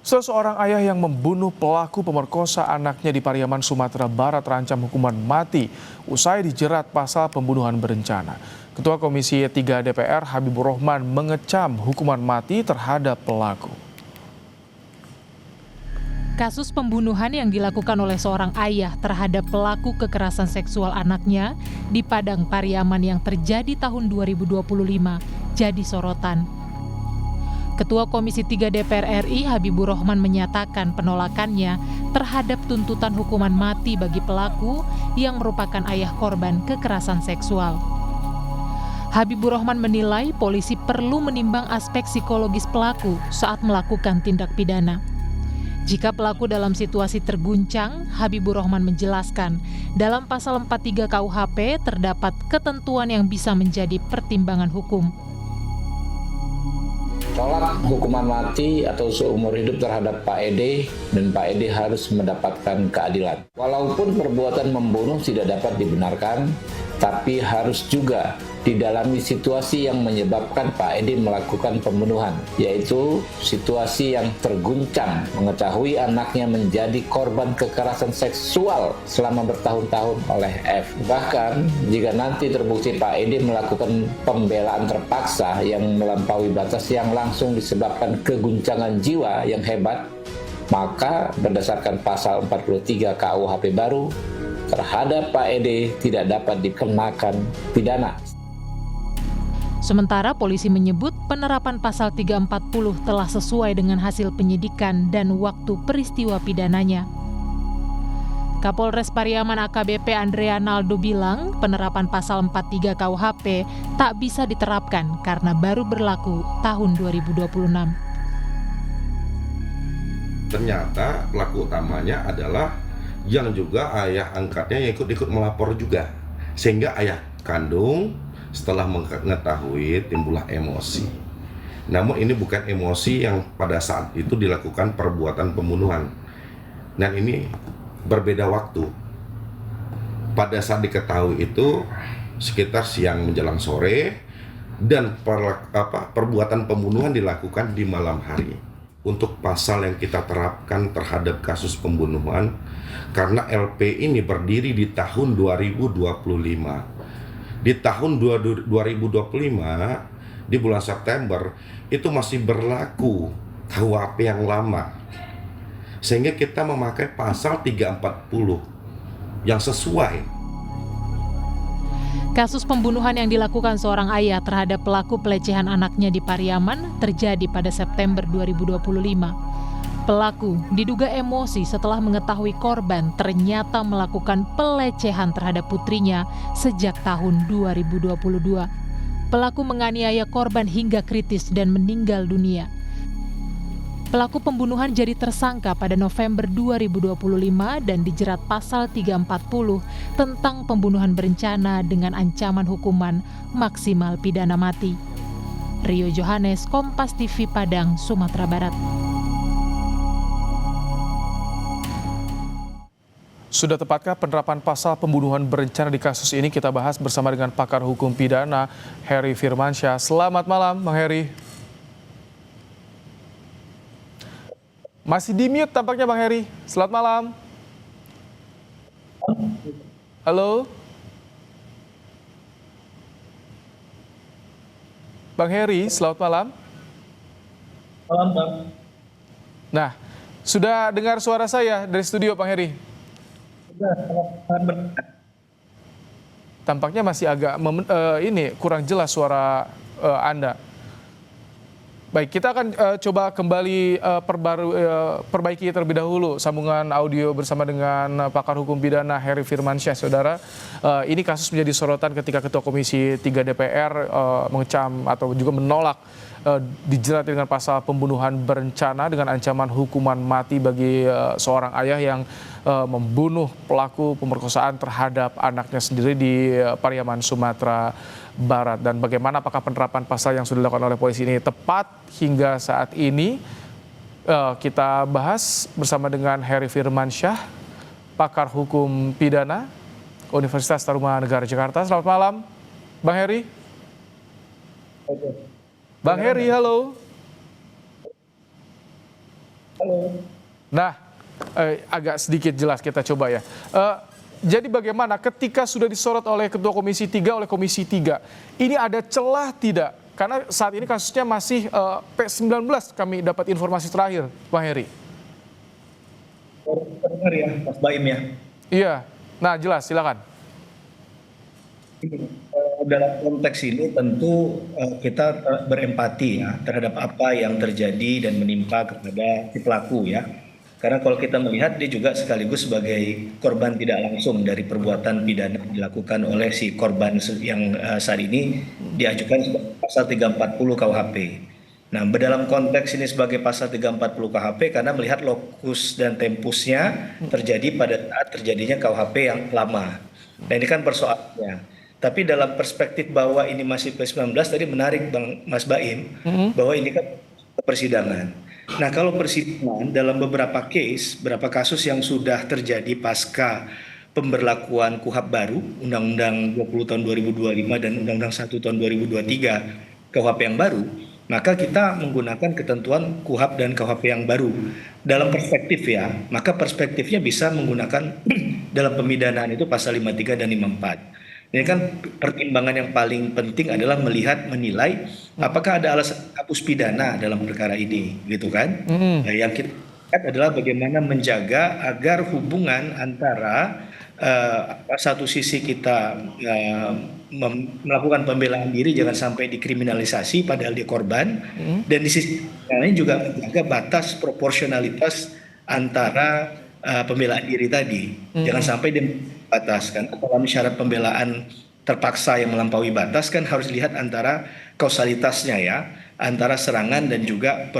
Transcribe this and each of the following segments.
Seseorang ayah yang membunuh pelaku pemerkosa anaknya di Pariaman, Sumatera Barat terancam hukuman mati usai dijerat pasal pembunuhan berencana. Ketua Komisi 3 DPR Habibur Rahman mengecam hukuman mati terhadap pelaku. Kasus pembunuhan yang dilakukan oleh seorang ayah terhadap pelaku kekerasan seksual anaknya di Padang Pariaman yang terjadi tahun 2025 jadi sorotan. Ketua Komisi 3 DPR RI Habibur Rahman menyatakan penolakannya terhadap tuntutan hukuman mati bagi pelaku yang merupakan ayah korban kekerasan seksual. Habibur Rahman menilai polisi perlu menimbang aspek psikologis pelaku saat melakukan tindak pidana. Jika pelaku dalam situasi terguncang, Habibur Rahman menjelaskan, dalam pasal 43 KUHP terdapat ketentuan yang bisa menjadi pertimbangan hukum. Tolak hukuman mati atau seumur hidup terhadap Pak Ede, dan Pak Ede harus mendapatkan keadilan. Walaupun perbuatan membunuh tidak dapat dibenarkan, tapi harus juga didalami situasi yang menyebabkan Pak Ede melakukan pembunuhan, yaitu situasi yang terguncang, mengetahui anaknya menjadi korban kekerasan seksual selama bertahun-tahun oleh F. Bahkan, jika nanti terbukti Pak Ede melakukan pembelaan terpaksa yang melampaui batas yang langsung disebabkan keguncangan jiwa yang hebat, maka berdasarkan pasal 43 KUHP baru, terhadap Pak Ede tidak dapat dikenakan pidana. Sementara polisi menyebut penerapan pasal 340 telah sesuai dengan hasil penyidikan dan waktu peristiwa pidananya. Kapolres Pariaman AKBP Andrea Naldo bilang penerapan pasal 43 KUHP tak bisa diterapkan karena baru berlaku tahun 2026. Ternyata pelaku utamanya adalah yang juga ayah angkatnya yang ikut melapor juga, sehingga ayah kandung setelah mengetahui timbullah emosi. Namun ini bukan emosi yang pada saat itu dilakukan perbuatan pembunuhan, dan ini berbeda waktu. Pada saat diketahui itu sekitar siang menjelang sore, dan perbuatan pembunuhan dilakukan di malam hari. Untuk pasal yang kita terapkan terhadap kasus pembunuhan, karena LP ini berdiri di tahun 2025. Di tahun 2025, di bulan September, itu masih berlaku KUHP yang lama. Sehingga kita memakai pasal 340 yang sesuai. Kasus pembunuhan yang dilakukan seorang ayah terhadap pelaku pelecehan anaknya di Pariaman terjadi pada September 2025. Pelaku diduga emosi setelah mengetahui korban ternyata melakukan pelecehan terhadap putrinya sejak tahun 2022. Pelaku menganiaya korban hingga kritis dan meninggal dunia. Pelaku pembunuhan jadi tersangka pada November 2025 dan dijerat pasal 340 tentang pembunuhan berencana dengan ancaman hukuman maksimal pidana mati. Rio Johannes, Kompas TV Padang, Sumatera Barat. Sudah tepatkah penerapan pasal pembunuhan berencana di kasus ini? Kita bahas bersama dengan pakar hukum pidana Heri Firmansyah. Selamat malam, Bang Heri. Masih di mute tampaknya Bang Heri. Selamat malam. Halo. Bang Heri, selamat malam. Malam, Bang. Nah, sudah dengar suara saya dari studio, Bang Heri? Sudah, Tampaknya masih agak kurang jelas suara Anda. Baik, kita akan coba kembali perbaiki terlebih dahulu sambungan audio bersama dengan pakar hukum pidana Heri Firmansyah. Saudara, ini kasus menjadi sorotan ketika Ketua Komisi 3 DPR mengecam atau juga menolak dijerat dengan pasal pembunuhan berencana dengan ancaman hukuman mati bagi seorang ayah yang membunuh pelaku pemerkosaan terhadap anaknya sendiri di Pariaman, Sumatera Barat. Dan bagaimana apakah penerapan pasal yang sudah dilakukan oleh polisi ini tepat hingga saat ini? Kita bahas bersama dengan Heri Firmansyah, pakar hukum pidana Universitas Tarumanegara Jakarta. Selamat malam, Bang Heri. Bang Heri, halo. Halo. Nah, agak sedikit jelas kita coba ya. Jadi bagaimana ketika sudah disorot oleh Ketua Komisi 3 oleh Komisi 3, ini ada celah tidak? Karena saat ini kasusnya masih P19 kami dapat informasi terakhir, Bang Heri. Dengar ya, Mas Baim ya. Iya, nah jelas, silakan. Dalam konteks ini tentu kita berempati ya terhadap apa yang terjadi dan menimpa kepada si pelaku ya. Karena kalau kita melihat dia juga sekaligus sebagai korban tidak langsung dari perbuatan pidana yang dilakukan oleh si korban yang saat ini diajukan sebagai pasal 340 KUHP. Nah, dalam konteks ini sebagai pasal 340 KUHP karena melihat lokus dan tempusnya terjadi pada saat terjadinya KUHP yang lama. Nah, ini kan persoalannya. Tapi dalam perspektif bahwa ini masih P19 tadi menarik Bang Mas Baim bahwa ini kan persidangan. Nah, kalau persidangan dalam beberapa beberapa kasus yang sudah terjadi pasca pemberlakuan KUHP baru, Undang-Undang 20 tahun 2025 dan Undang-Undang 1 tahun 2023 KUHP yang baru, maka kita menggunakan ketentuan KUHP dan KUHP yang baru. Dalam perspektif ya, maka perspektifnya bisa menggunakan dalam pemidanaan itu pasal 53 dan 54. Ini kan pertimbangan yang paling penting adalah menilai apakah ada alasan hapus pidana dalam perkara ini, gitu kan? Nah, yang kita lihat adalah bagaimana menjaga agar hubungan antara satu sisi kita melakukan pembelaan diri jangan sampai dikriminalisasi padahal dia korban, dan di sisi lain juga menjaga batas proporsionalitas antara pembelaan diri tadi, jangan sampai batas kan. Dalam syarat pembelaan terpaksa yang melampaui batas kan harus lihat antara kausalitasnya ya, antara serangan dan juga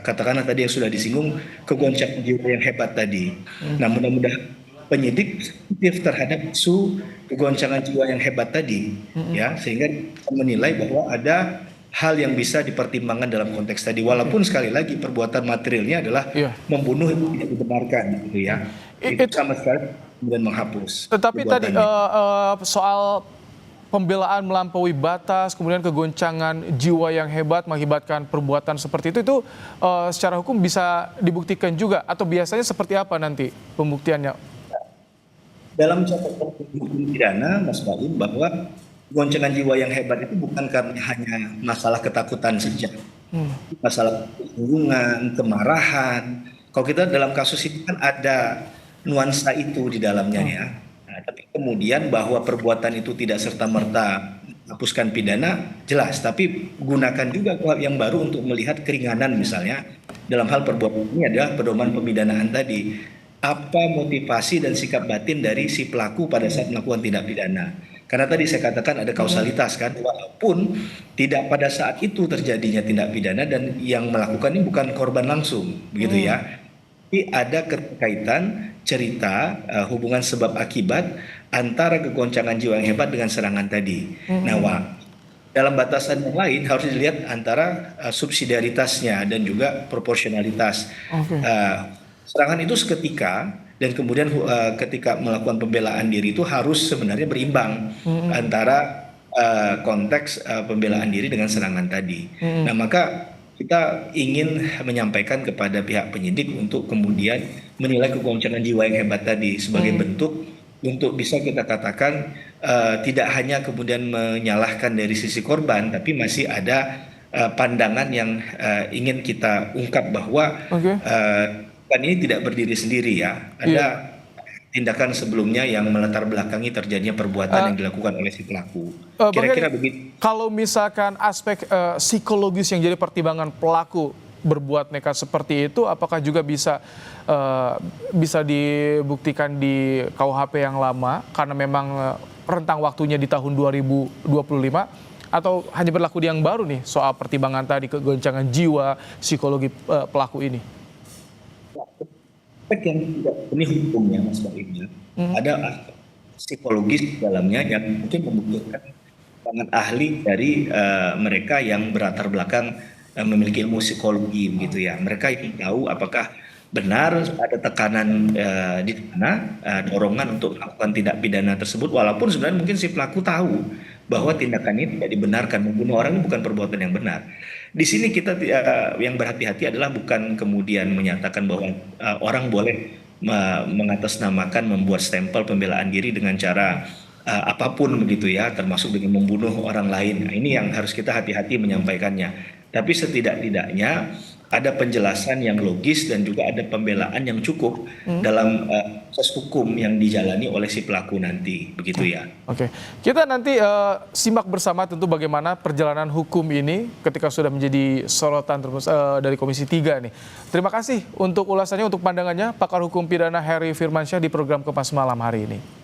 katakanlah tadi yang sudah disinggung kegoncangan jiwa yang hebat tadi. Nah, mudah-mudahan penyidik sensitif terhadap isu kegoncangan jiwa yang hebat tadi ya, sehingga menilai bahwa ada hal yang bisa dipertimbangkan dalam konteks tadi, walaupun sekali lagi perbuatan materialnya adalah membunuh yang tidak dibenarkan gitu ya. Itu sama sekali kemudian menghapus. Tetapi tadi soal pembelaan melampaui batas, kemudian kegoncangan jiwa yang hebat mengakibatkan perbuatan seperti itu secara hukum bisa dibuktikan juga atau biasanya seperti apa nanti pembuktiannya? Dalam catatan hukum pidana, Mas Baim, bahwa goncangan jiwa yang hebat itu bukan karena hanya masalah ketakutan saja, masalah kesinggungan, kemarahan. Kalau kita dalam kasus ini kan ada nuansa itu di dalamnya ya. Nah, tapi kemudian bahwa perbuatan itu tidak serta-merta hapuskan pidana jelas, tapi gunakan juga KUHP yang baru untuk melihat keringanan misalnya dalam hal perbuatan ini adalah pedoman pemidanaan tadi. Apa motivasi dan sikap batin dari si pelaku pada saat melakukan tindak pidana? Karena tadi saya katakan ada kausalitas kan, walaupun tidak pada saat itu terjadinya tindak pidana dan yang melakukan ini bukan korban langsung, begitu ya. Tapi ada keterkaitan cerita hubungan sebab akibat antara kegoncangan jiwa yang hebat dengan serangan tadi. Nah, dalam batasan yang lain harus dilihat antara subsidiaritasnya dan juga proporsionalitas. Serangan itu seketika dan kemudian ketika melakukan pembelaan diri itu harus sebenarnya berimbang antara konteks pembelaan diri dengan serangan tadi. Nah, maka kita ingin menyampaikan kepada pihak penyidik untuk kemudian menilai kegoncangan jiwa yang hebat tadi sebagai bentuk untuk bisa kita katakan tidak hanya kemudian menyalahkan dari sisi korban, tapi masih ada pandangan yang ingin kita ungkap bahwa kan ini tidak berdiri sendiri ya, ada tindakan sebelumnya yang melatar belakangi terjadinya perbuatan yang dilakukan oleh si pelaku. Kira-kira begitu. Kalau misalkan aspek psikologis yang jadi pertimbangan pelaku berbuat nekat seperti itu, apakah juga bisa dibuktikan di KUHP yang lama karena memang rentang waktunya di tahun 2025, atau hanya berlaku di yang baru nih soal pertimbangan tadi kegoncangan jiwa psikologi pelaku ini? Aspek yang tidak ini hukumnya Mas Baim, ada aspek psikologis di dalamnya yang mungkin membutuhkan pandangan ahli dari mereka yang berlatar belakang memiliki ilmu psikologi begitu ya. Mereka yang tahu apakah benar ada tekanan di sana, dorongan untuk melakukan tindak pidana tersebut, walaupun sebenarnya mungkin si pelaku tahu bahwa tindakan ini tidak dibenarkan, membunuh orang ini bukan perbuatan yang benar. Di sini kita yang berhati-hati adalah bukan kemudian menyatakan bahwa orang boleh mengatasnamakan membuat stempel pembelaan diri dengan cara apapun begitu ya, termasuk dengan membunuh orang lain. Nah, ini yang harus kita hati-hati menyampaikannya. Tapi setidak-tidaknya ada penjelasan yang logis dan juga ada pembelaan yang cukup dalam proses hukum yang dijalani oleh si pelaku nanti, begitu ya. Oke, kita nanti simak bersama tentu bagaimana perjalanan hukum ini ketika sudah menjadi sorotan terus dari Komisi 3 nih. Terima kasih untuk ulasannya, untuk pandangannya, pakar hukum pidana Heri Firmansyah di program Kompas Malam hari ini.